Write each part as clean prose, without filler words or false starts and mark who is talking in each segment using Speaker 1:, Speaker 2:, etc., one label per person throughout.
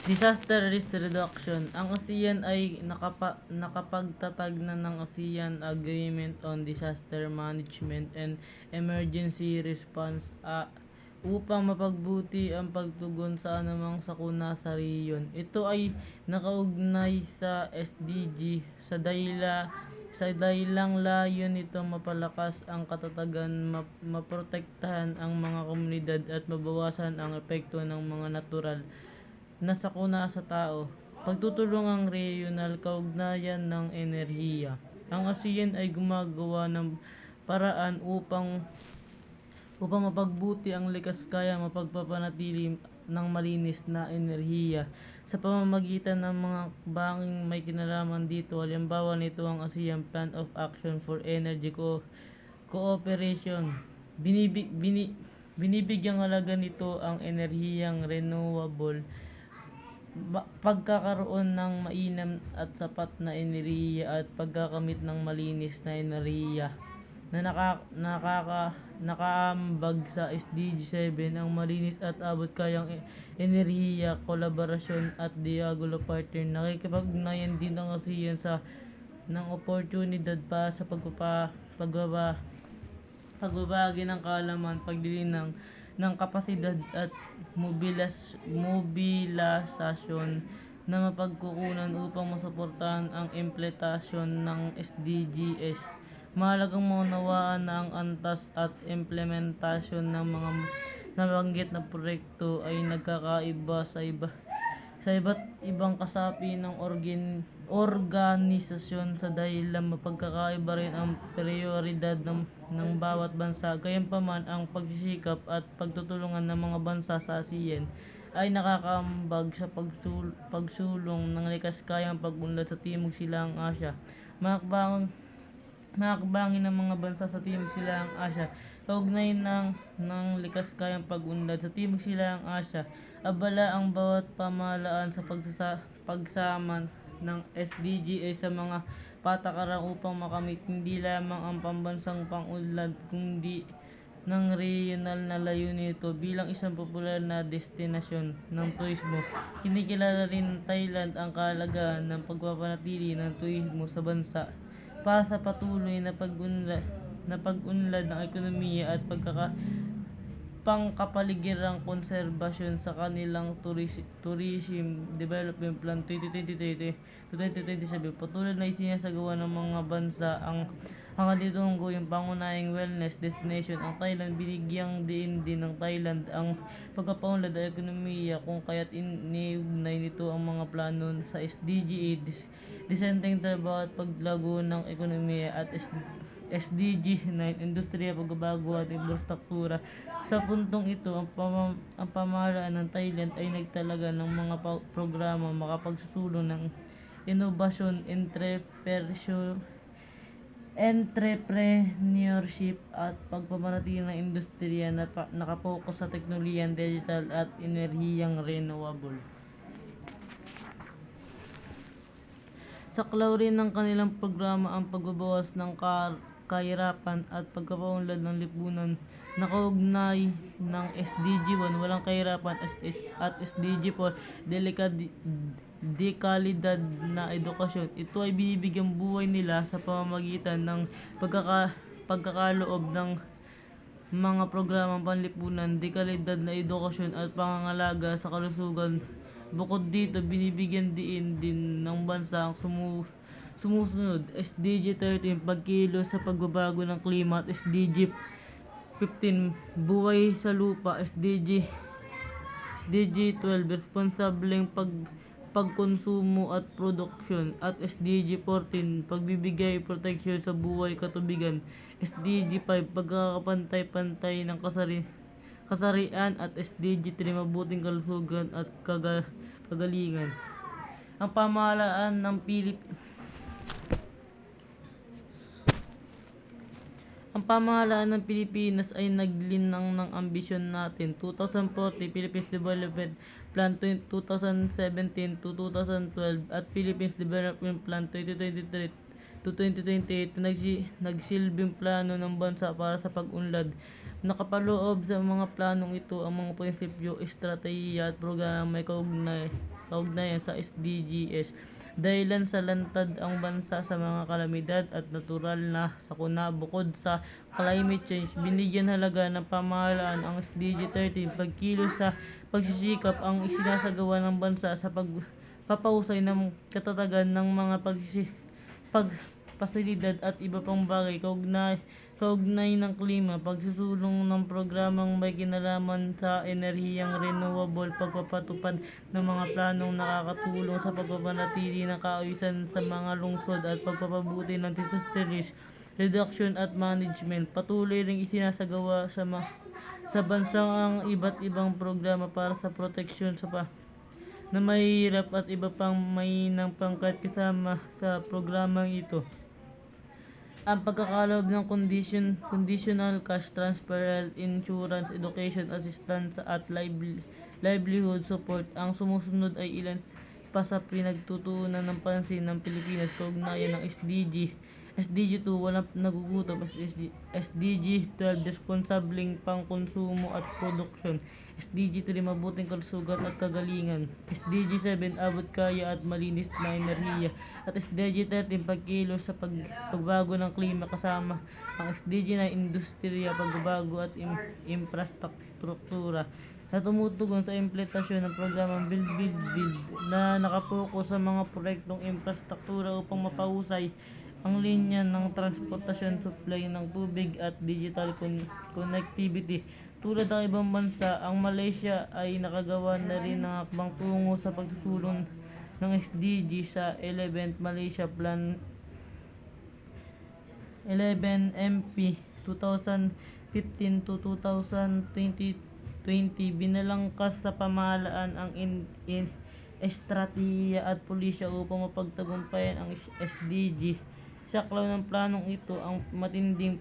Speaker 1: Disaster Risk Reduction. Ang ASEAN ay nakapagtatag na ng ASEAN Agreement on Disaster Management and Emergency Response upang mapagbuti ang pagtugon sa anumang sakuna sa rehiyon. Ito ay nakaugnay sa SDG sa dahilang layon nito mapalakas ang katatagan, maprotektahan ang mga komunidad at mabawasan ang epekto ng mga natural na sakuna sa tao. Pagtutulungang regional kaugnayan ng enerhiya. Ang ASEAN ay gumagawa ng paraan upang mapagbuti ang likas kaya mapagpapanatili ng malinis na enerhiya sa pamamagitan ng mga banging may kinalaman dito. Halimbawa nito ang ASEAN Plan of Action for Energy Cooperation. Binibigyang halaga nito ang enerhiyang renewable, pagkakaroon ng mainam at sapat na enerhiya at pagkakamit ng malinis na enerhiya na nakaambag sa SDG 7, ang malinis at abot kayang enerhiya, kolaborasyon at dialogo partner. Nakikipag-ugnayan din ang ASEAN ng oportunidad para sa pagbabahagi ng kaalaman, paglilinang ng kapasidad at mobilisasyon na mapagkukunan upang masuportahan ang implementasyon ng SDGs. Mahalagang maunawaan na ang antas at implementasyon ng mga nabanggit na proyekto ay nagkakaiba sa iba't ibang kasapi ng organisasyon sa dahilan mapagkakaiba rin ang prioridad ng bawat bansa. Gayunpaman, ang pagsisikap at pagtutulungan ng mga bansa sa ASEAN ay nakakaambag sa pagsulong ng likas kayang pag-unlad sa Timog Silangang Asya. Makakbangin ng mga bansa sa Timog Silangang Asya kaugnay ng likas kayang pag-unlad sa Timog Silangang Asya. Abala ang bawat pamahalaan sa pagsama ng SDG ay sa mga patakaran upang makamit hindi lamang ang pambansang pang-unlad kundi ng regional na layunin nito. Bilang isang popular na destinasyon ng turismo, kinikilala rin ng Thailand ang kahalagahan ng pagpapanatili ng turismo sa bansa para sa patuloy na pag-unlad ng ekonomiya at pangkapaligiran konserbasyon sa kanilang Tourism Development Plan 2023-2027. Patuloy na isinasagawa ng mga bansa ang kandidatong pangunahing wellness destination ang Thailand. Binigyang diin din ng Thailand ang pagpapaunlad ng ekonomiya kung kaya't iniugnay nito ang mga plano sa SDG, disenteng trabaho at paglago ng ekonomiya at SDG 9, industriya, pagbabago at infrastruktura. Sa puntong ito, ang pamahalaan ng Thailand ay nagtalaga ng mga programa makapagsusulong ng inobasyon, entrepreneurship at pagpapanatili ng industriya na nakapokus sa teknolohiyang digital at enerhiyang renewable. Saklaw rin ng kanilang programa ang pagbabawas ng kahirapan at pagpapaunlad ng lipunan na kaugnay ng SDG 1, walang kahirapan, at SDG 4, dekalidad na edukasyon. Ito ay binibigyang buhay nila sa pamamagitan ng pagkakaloob ng mga programang panlipunan, dekalidad na edukasyon at pangangalaga sa kalusugan. Bukod dito, binibigyan diin din ng bansa ang sumusunod: SDG 13, pagkilos sa pagbabago ng klima, at SDG 15, buhay sa lupa, SDG 12, responsableng pagkonsumo at produksyon, at SDG 14, pagbibigay proteksyon sa buhay katubigan, SDG 5, pagkakapantay-pantay ng kasarian, at SDG 3, mabuting kalusugan at kagalingan. Ang pamahalaan ng Pilipinas ay naglinang ng ambisyon natin 2040 Philippines Development Plan 2017-2012 at Philippines Development Plan 2023-2028 na nagsilbing plano ng bansa para sa pag-unlad. Nakapaloob sa mga planong ito ang mga prinsipyo, estratehiya at programa may kaugnay kaugnayan sa SDGs. Dahilan sa lantad ang bansa sa mga kalamidad at natural na sakuna. Bukod sa climate change, binigyan halaga ng pamahalaan ang SDG 13, pagkilos sa pagsisikap ang isinasagawa ng bansa sa pagpapahusay ng katatagan ng mga pasilidad at iba pang bagay kaugnay ng klima, pagsusulong ng programang may kinalaman sa enerhiyang renewable, pagpapatupad ng mga planong nakakatulong sa pagpapanatili ng kaayusan sa mga lungsod at pagpapabuti ng disaster risk reduction at management. Patuloy ring isinasagawa sa bansa ang iba't ibang programa para sa proteksyon na mahihirap at iba pang mahinang pangkat. Kasama sa programang ito ang pagkakaloob ng conditional cash transfer, health insurance, education assistance at livelihood support. Ang sumusunod ay ilan pa sa pinagtutuunan ng pansin ng Pilipinas kaugnayan ng SDG 2, walang nagugutom; SDG 12, responsableng pangkonsumo at produksyon; SDG 3, mabuting kalusugan at kagalingan; SDG 7, abot kaya at malinis na enerhiya; at SDG 13, pagkilos sa pagbago ng klima, kasama ang SDG 9, industriya, pagbabago at infrastruktura, na tumutugon sa implementasyon ng programang Build na nakapokus sa mga proyektong infrastruktura upang mapahusay ang linya ng transportasyon, supply ng tubig at digital connectivity. Tulad ng ibang bansa, ang Malaysia ay nakagawa na rin ng hakbang tungo sa pagsusulong ng SDG sa 11th Malaysia Plan 11MP 2015 to 2020. Binalangkas sa pamahalaan ang estratehiya at pulisya upang mapagtagumpayan ang SDG. Saklaw ng planong ito ang matinding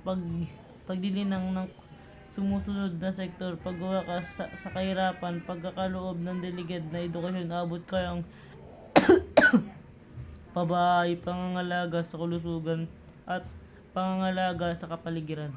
Speaker 1: paglilinang ng sumusunod na sektor, pagwakas sa kahirapan, pagkakaloob ng deligid na edukasyon, abot kayang pabahay, pangangalaga sa kalusugan at pangangalaga sa kapaligiran.